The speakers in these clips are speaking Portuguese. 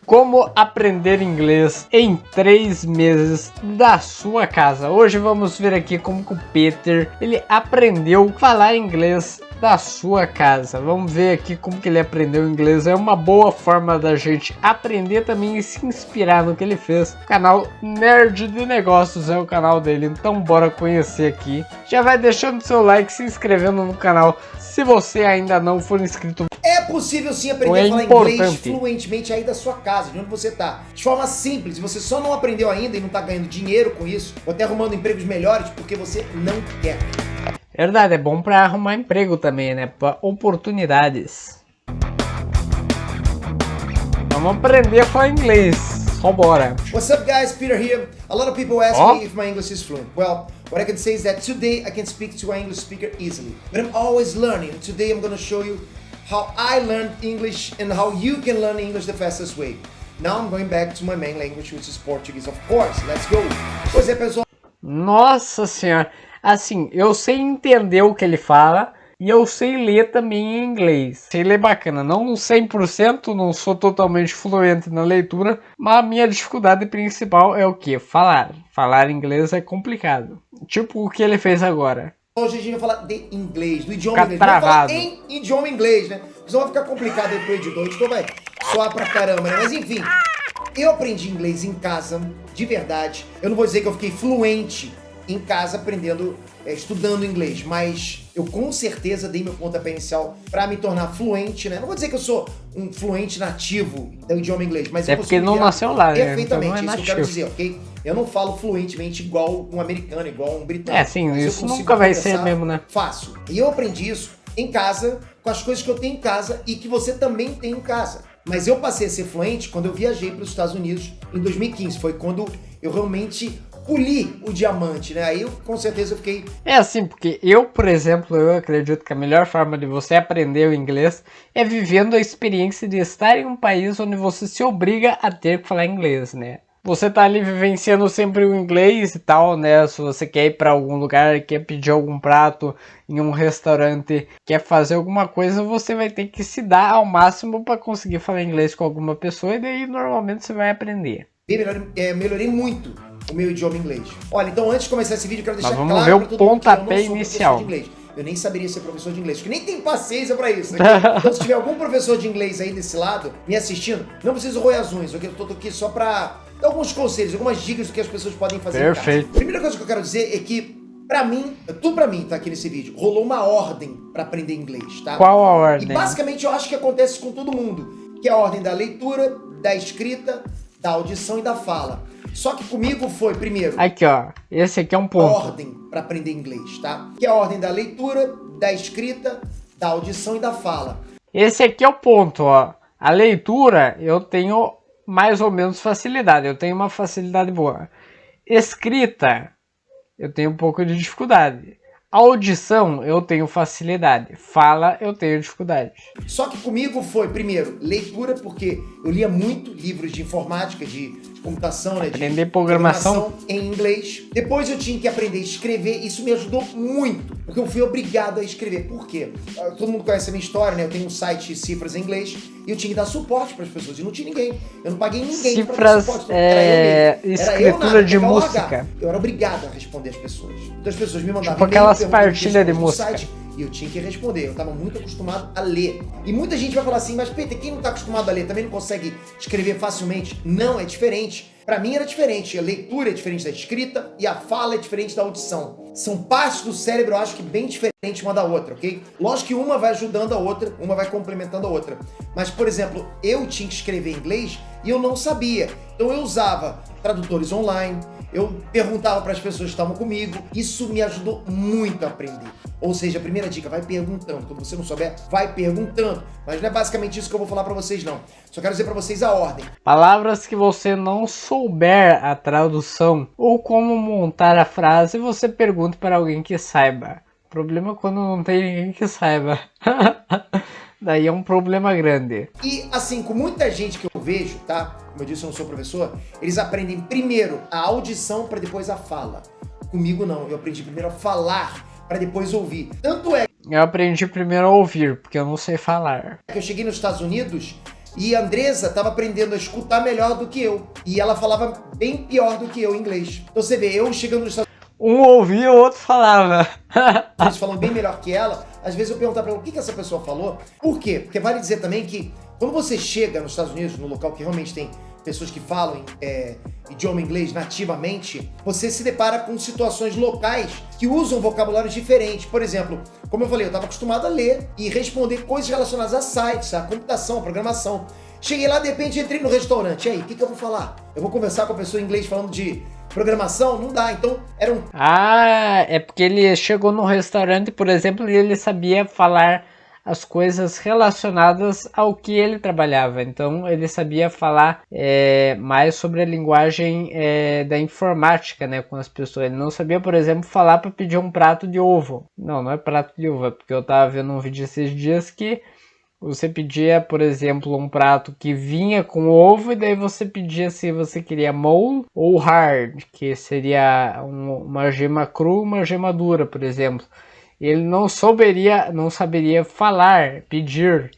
Como aprender inglês em 3 meses da sua casa. Hoje vamos ver aqui como que o Peter ele aprendeu a falar inglês da sua casa. Vamos ver aqui como que ele aprendeu inglês. É uma boa forma da gente aprender também e se inspirar no que ele fez. O canal Nerd de Negócios é o canal dele, então bora conhecer aqui. Já vai deixando seu like, se inscrevendo no canal se você ainda não for inscrito. É possível sim aprender a falar inglês fluentemente aí da sua casa, de onde você tá. De forma simples, você só não aprendeu ainda e não tá ganhando dinheiro com isso, ou até arrumando empregos melhores porque você não quer. Verdade, é bom pra arrumar emprego também, né? Pra oportunidades. Vamos aprender a falar inglês. Vambora. What's up guys, Peter here. A lot of people ask me if my English is fluent. Well, what I can say is that today I can speak to an English speaker easily. But I'm always learning. Today I'm going to show you how I learned English and how you can learn English the fastest way. Now I'm going back to my main language, which is Portuguese, of course. Let's go. Pois é, pessoal. Nossa senhora. Assim, eu sei entender o que ele fala e eu sei ler também em inglês. Sei ler bacana, não 100%, não sou totalmente fluente na leitura, mas a minha dificuldade principal é o que? Falar. Falar inglês é complicado. Tipo o que ele fez agora. Hoje a gente vai falar de inglês, do idioma inglês. Travado. Vamos falar em idioma inglês, né? Senão vai ficar complicado aí pro editor. O editor vai soar pra caramba, né? Mas enfim, eu aprendi inglês em casa, de verdade. Eu não vou dizer que eu fiquei fluente em casa aprendendo, estudando inglês, mas eu com certeza dei meu pontapé inicial para me tornar fluente, né? Não vou dizer que eu sou um fluente nativo do idioma inglês, mas eu porque não nasceu lá, né? Perfeitamente, então não é isso que eu quero dizer, ok? Eu não falo fluentemente igual um americano, igual um britânico. É, sim, isso nunca vai ser mesmo, né? Fácil. E eu aprendi isso em casa, com as coisas que eu tenho em casa e que você também tem em casa. Mas eu passei a ser fluente quando eu viajei para os Estados Unidos em 2015. Foi quando eu realmente poli o diamante, né? Aí eu, com certeza eu fiquei... É assim, porque eu, por exemplo, eu acredito que a melhor forma de você aprender o inglês é vivendo a experiência de estar em um país onde você se obriga a ter que falar inglês, né? Você tá ali vivenciando sempre o inglês e tal, né? Se você quer ir para algum lugar, quer pedir algum prato em um restaurante, quer fazer alguma coisa, você vai ter que se dar ao máximo para conseguir falar inglês com alguma pessoa e daí normalmente você vai aprender. Melhorei muito o meu idioma inglês. Olha, então antes de começar esse vídeo, eu quero deixar claro para todo mundo que eu não sou professor de inglês. Eu nem saberia ser professor de inglês, porque nem tem paciência pra isso. Né? Então, se tiver algum professor de inglês aí desse lado, me assistindo, não precisa roer as unhas, eu tô aqui só pra dar alguns conselhos, algumas dicas do que as pessoas podem fazer. Perfeito. Em casa. Primeira coisa que eu quero dizer é que, pra mim, tudo pra mim tá aqui nesse vídeo, rolou uma ordem pra aprender inglês, tá? Qual a ordem? E basicamente eu acho que acontece com todo mundo, que é a ordem da leitura, da escrita, da audição e da fala. Só que comigo foi, primeiro... Aqui, ó. Esse aqui é um ponto. A ordem para aprender inglês, tá? Que é a ordem da leitura, da escrita, da audição e da fala. Esse aqui é o ponto, ó. A leitura, eu tenho mais ou menos facilidade. Eu tenho uma facilidade boa. Escrita, eu tenho um pouco de dificuldade. Audição, eu tenho facilidade. Fala, eu tenho dificuldade. Só que comigo foi, primeiro, leitura, porque eu lia muito livros de informática, de computação, né? Aprender programação em inglês. Depois eu tinha que aprender a escrever. Isso me ajudou muito, porque eu fui obrigado a escrever. Por quê? Todo mundo conhece a minha história, né? Eu tenho um site de cifras em inglês e eu tinha que dar suporte para as pessoas. E não tinha ninguém. Eu não paguei ninguém para dar suporte. Escritura de música. Eu era obrigado a responder as pessoas. Então as pessoas me mandavam tipo aquelas partilhas de música. Site, e eu tinha que responder. Eu estava muito acostumado a ler. E muita gente vai falar assim, mas Peter, quem não está acostumado a ler também não consegue escrever facilmente? Não, é diferente. Para mim era diferente. A leitura é diferente da escrita e a fala é diferente da audição. São partes do cérebro, eu acho que bem diferentes uma da outra, ok? Lógico que uma vai ajudando a outra, uma vai complementando a outra. Mas, por exemplo, eu tinha que escrever em inglês e eu não sabia. Então eu usava tradutores online, eu perguntava para as pessoas que estavam comigo. Isso me ajudou muito a aprender. Ou seja, a primeira dica, vai perguntando. Quando você não souber, vai perguntando. Mas não é basicamente isso que eu vou falar para vocês, não. Só quero dizer para vocês a ordem. Palavras que você não souber a tradução ou como montar a frase, você pergunta para alguém que saiba. O problema é quando não tem ninguém que saiba. Daí é um problema grande. E assim, com muita gente que eu vejo, tá? Como eu disse, eu não sou professor. Eles aprendem primeiro a audição para depois a fala. Comigo não, eu aprendi primeiro a falar para depois ouvir. Tanto é eu aprendi primeiro a ouvir, porque eu não sei falar. que eu cheguei nos Estados Unidos E a Andresa estava aprendendo a escutar melhor do que eu. E ela falava bem pior do que eu em inglês. Então você vê, eu chegando nos Estados Um ouvia, o outro falava. Unidos falando bem melhor que ela, às vezes eu perguntar pra ela o que essa pessoa falou. Por quê? Porque vale dizer também que quando você chega nos Estados Unidos, no local que realmente tem pessoas que falam idioma inglês nativamente, você se depara com situações locais que usam vocabulários diferentes. Por exemplo, como eu falei, eu estava acostumado a ler e responder coisas relacionadas a sites, a computação, a programação. Cheguei lá, de repente, entrei no restaurante. E aí, o que eu vou falar? Eu vou conversar com a pessoa em inglês falando de programação? Não dá. Então, era um... Ah, é porque ele chegou no restaurante, por exemplo, e ele sabia falar as coisas relacionadas ao que ele trabalhava. Então ele sabia falar mais sobre a linguagem da informática, né, com as pessoas. Ele não sabia, por exemplo, falar para pedir um prato de ovo. Não é prato de ovo, é porque eu estava vendo um vídeo esses dias que você pedia, por exemplo, um prato que vinha com ovo e daí você pedia se você queria mole ou hard, que seria uma gema crua, uma gema dura, por exemplo. Ele não saberia falar, pedir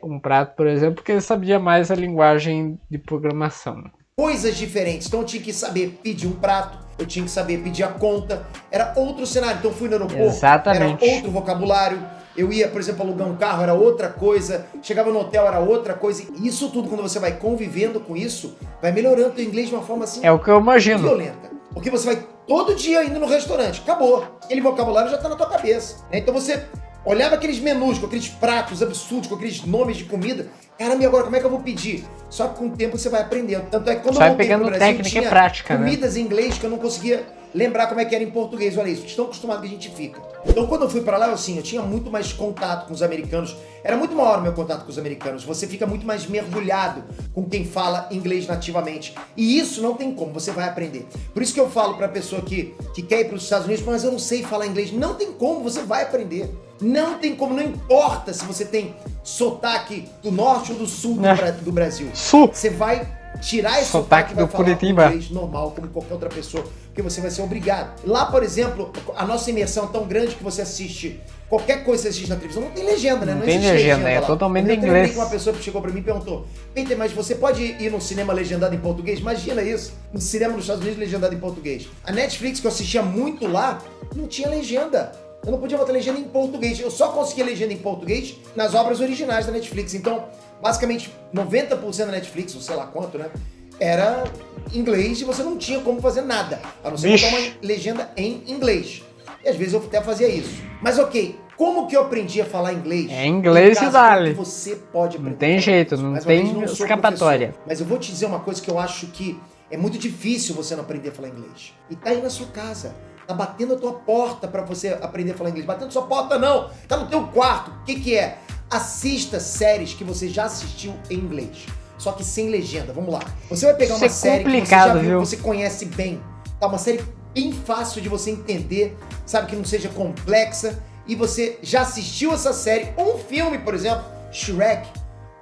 um prato, por exemplo, porque ele sabia mais a linguagem de programação. Coisas diferentes. Então eu tinha que saber pedir um prato, eu tinha que saber pedir a conta. Era outro cenário. Então eu fui no aeroporto, exatamente, era outro vocabulário. Eu ia, por exemplo, alugar um carro, era outra coisa. Chegava no hotel, era outra coisa. E isso tudo, quando você vai convivendo com isso, vai melhorando o inglês de uma forma assim... É o que eu imagino. Violenta. Porque você vai todo dia indo no restaurante. Acabou. Aquele vocabulário já tá na tua cabeça. Né? Então você olhava aqueles menus com aqueles pratos absurdos, com aqueles nomes de comida. Caramba, e agora como é que eu vou pedir? Só que com o tempo você vai aprendendo. Tanto é que quando eu voltei pro Brasil, técnica tinha e prática, comidas em inglês que eu não conseguia lembrar como é que era em português. Olha isso, tão acostumado que a gente fica. Então quando eu fui pra lá, eu tinha muito mais contato com os americanos. Era muito maior o meu contato com os americanos. Você fica muito mais mergulhado com quem fala inglês nativamente. E isso não tem como, você vai aprender. Por isso que eu falo pra pessoa que quer ir pros Estados Unidos, mas eu não sei falar inglês. Não tem como, você vai aprender. Não tem como, não importa se você tem sotaque do norte ou do sul do Brasil. Sul. Você vai tirar esse sotaque e vai do falar Curitiba inglês normal, como qualquer outra pessoa, porque você vai ser obrigado. Lá, por exemplo, a nossa imersão é tão grande que você assiste qualquer coisa que você assiste na televisão, não tem legenda, né? Não tem legenda, é totalmente em inglês. Eu uma pessoa que chegou pra mim e perguntou: Peter, mas você pode ir no cinema legendado em português? Imagina isso, no cinema nos Estados Unidos legendado em português. A Netflix, que eu assistia muito lá, não tinha legenda. Eu não podia botar legenda em português. Eu só conseguia legenda em português nas obras originais da Netflix. Então, basicamente, 90% da Netflix, ou sei lá quanto, né? Era inglês e você não tinha como fazer nada. A não ser botar uma legenda em inglês. E às vezes eu até fazia isso. Mas ok, como que eu aprendi a falar inglês? É inglês e vale. Você pode aprender. Não tem jeito, não tem escapatória. Mas eu vou te dizer uma coisa que eu acho que é muito difícil você não aprender a falar inglês. E tá aí na sua casa. Tá batendo a tua porta pra você aprender a falar inglês. Batendo sua porta não, tá no teu quarto. O que é? Assista séries que você já assistiu em inglês, só que sem legenda. Vamos lá. Você vai pegar uma série que você já viu, que você conhece bem. Tá, uma série bem fácil de você entender, sabe, que não seja complexa. E você já assistiu essa série. Um filme, por exemplo, Shrek.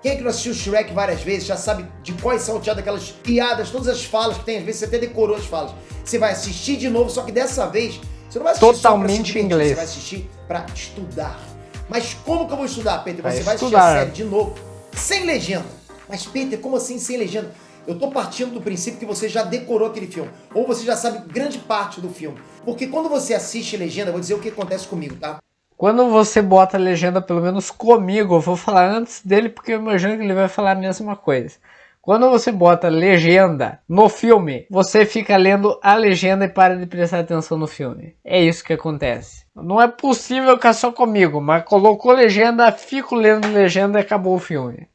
Quem é que não assistiu Shrek várias vezes, já sabe de quais são aquelas piadas, todas as falas que tem, às vezes você até decorou as falas. Você vai assistir de novo, só que dessa vez você não vai assistir totalmente em inglês. Você vai assistir pra estudar. Mas como que eu vou estudar, Peter? Você vai assistir a série de novo, sem legenda. Mas, Peter, como assim sem legenda? Eu tô partindo do princípio que você já decorou aquele filme, ou você já sabe grande parte do filme. Porque quando você assiste legenda, eu vou dizer o que acontece comigo, tá? Quando você bota a legenda, pelo menos comigo, eu vou falar antes dele porque eu imagino que ele vai falar a mesma coisa. Quando você bota legenda no filme, você fica lendo a legenda e para de prestar atenção no filme. É isso que acontece. Não é possível que é só comigo, mas colocou legenda, fico lendo legenda e acabou o filme.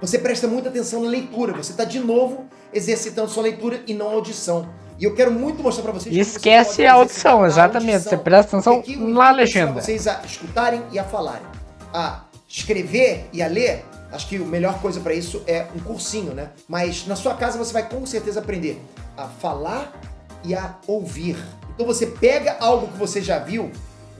Você presta muita atenção na leitura, você está de novo exercitando sua leitura e não a audição. E eu quero muito mostrar para vocês... Esquece a audição, exatamente. Você presta atenção na legenda. Vocês a escutarem e a falarem. A escrever e a ler, acho que a melhor coisa para isso é um cursinho, né? Mas na sua casa você vai com certeza aprender a falar e a ouvir. Então você pega algo que você já viu,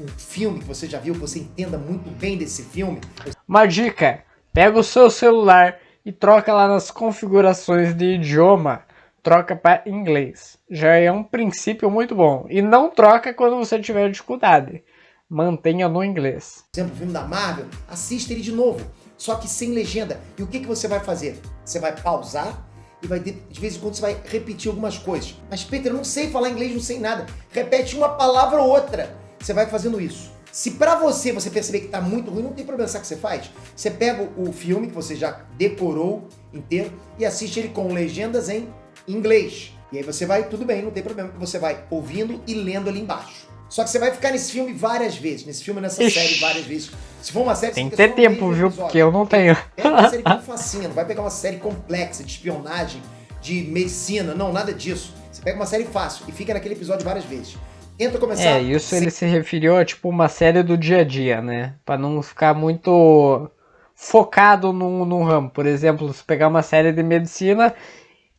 um filme que você já viu, que você entenda muito bem desse filme. Uma dica, pega o seu celular e troca lá nas configurações de idioma. Troca para inglês. Já é um princípio muito bom. E não troca quando você tiver dificuldade. Mantenha no inglês. Por exemplo, o filme da Marvel, assista ele de novo. só que sem legenda. E o que você vai fazer? Você vai pausar e vai de vez em quando você vai repetir algumas coisas. Mas Peter, eu não sei falar inglês, não sei nada. Repete uma palavra ou outra. Você vai fazendo isso. Se pra você perceber que tá muito ruim, não tem problema, sabe o que você faz? Você pega o filme que você já decorou inteiro e assiste ele com legendas em inglês. E aí você vai, tudo bem, não tem problema, que você vai ouvindo e lendo ali embaixo. Só que você vai ficar nesse filme várias vezes, nessa série várias vezes. Se for uma série... Tem que ter tempo, viu? Porque eu não tenho. Pega uma série bem facinha, não vai pegar uma série complexa de espionagem, de medicina, não, nada disso. Você pega uma série fácil e fica naquele episódio várias vezes. Tenta começar... isso ele se referiu a tipo uma série do dia a dia, né? Pra não ficar muito focado num ramo. Por exemplo, se pegar uma série de medicina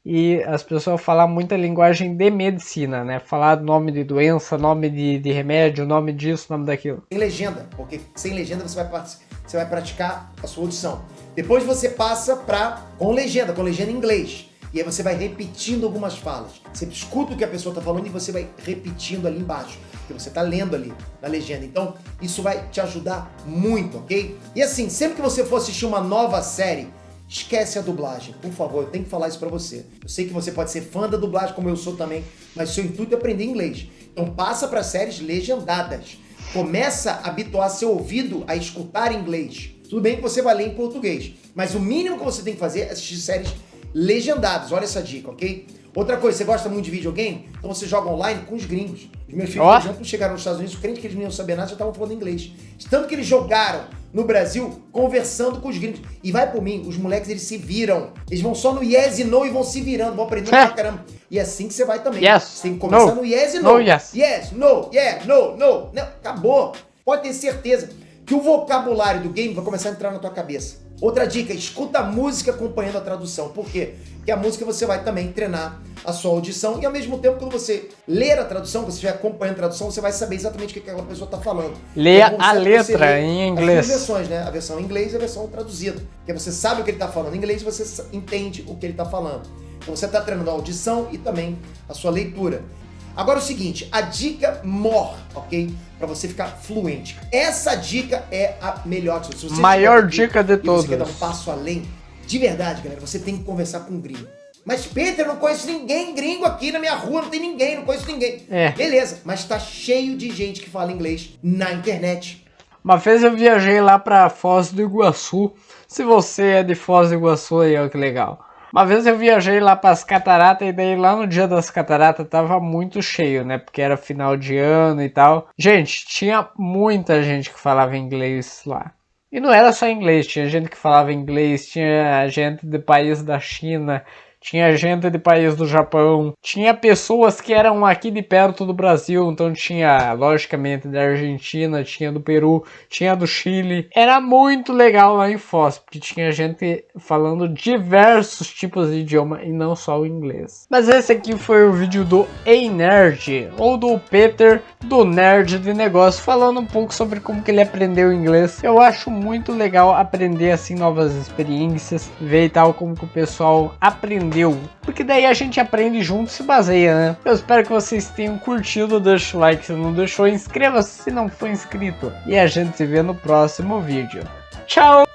e as pessoas falar muita linguagem de medicina, né? Falar nome de doença, nome de remédio, nome disso, nome daquilo. Sem legenda, porque sem legenda você vai praticar a sua audição. Depois você passa com legenda em inglês. E aí você vai repetindo algumas falas. Você escuta o que a pessoa está falando e você vai repetindo ali embaixo. Porque você está lendo ali na legenda. Então, isso vai te ajudar muito, ok? E assim, sempre que você for assistir uma nova série, esquece a dublagem. Por favor, eu tenho que falar isso pra você. Eu sei que você pode ser fã da dublagem, como eu sou também, mas seu intuito é aprender inglês. Então passa para séries legendadas. Começa a habituar seu ouvido a escutar inglês. Tudo bem que você vai ler em português, mas o mínimo que você tem que fazer é assistir séries legendadas. Olha essa dica, ok? Outra coisa, você gosta muito de videogame? Então você joga online com os gringos. Os meus filhos, por exemplo, chegaram nos Estados Unidos, crente que eles não iam saber nada, já estavam falando inglês. Tanto que eles jogaram no Brasil conversando com os gringos. E vai por mim, os moleques, eles se viram. Eles vão só no yes e no e vão se virando, vão aprendendo pra caramba. E é assim que você vai também. Yes, você tem que começar no yes e no. No, yes. Yes, no, yeah, no, no. Não, acabou. Pode ter certeza que o vocabulário do game vai começar a entrar na tua cabeça. Outra dica, escuta a música acompanhando a tradução. Por quê? Porque a música você vai também treinar a sua audição e ao mesmo tempo quando você ler a tradução, você estiver acompanhando a tradução, você vai saber exatamente o que aquela pessoa está falando. Lê a letra em inglês. As duas versões, né? A versão em inglês e a versão traduzida. Porque você sabe o que ele está falando em inglês e você entende o que ele está falando. Então você está treinando a audição e também a sua leitura. Agora o seguinte, a dica more, ok? Pra você ficar fluente. Essa dica é a melhor. Se você maior dica de todas. Você quer dar um passo além, de verdade, galera, você tem que conversar com um gringo. Mas, Peter, eu não conheço ninguém gringo aqui na minha rua, não tem ninguém, não conheço ninguém. Beleza, mas tá cheio de gente que fala inglês na internet. Uma vez eu viajei lá pra Foz do Iguaçu. Se você é de Foz do Iguaçu aí, ó, que legal. Uma vez eu viajei lá para as cataratas e daí lá no dia das cataratas tava muito cheio, né? Porque era final de ano e tal. Gente, tinha muita gente que falava inglês lá. E não era só inglês, tinha gente que falava inglês, tinha gente de país da China, tinha gente de país do Japão, tinha pessoas que eram aqui de perto do Brasil, então tinha, logicamente, da Argentina, tinha do Peru, tinha do Chile. Era muito legal lá em Foz, porque tinha gente falando diversos tipos de idioma e não só o inglês. Mas esse aqui foi o vídeo do Ei Nerd, ou do Peter, do Nerd de Negócio, falando um pouco sobre como que ele aprendeu inglês. Eu acho muito legal aprender assim novas experiências, ver e tal como que o pessoal aprendeu. Porque daí a gente aprende junto e se baseia, né? Eu espero que vocês tenham curtido, deixa o like se não deixou, inscreva-se se não for inscrito. E a gente se vê no próximo vídeo. Tchau!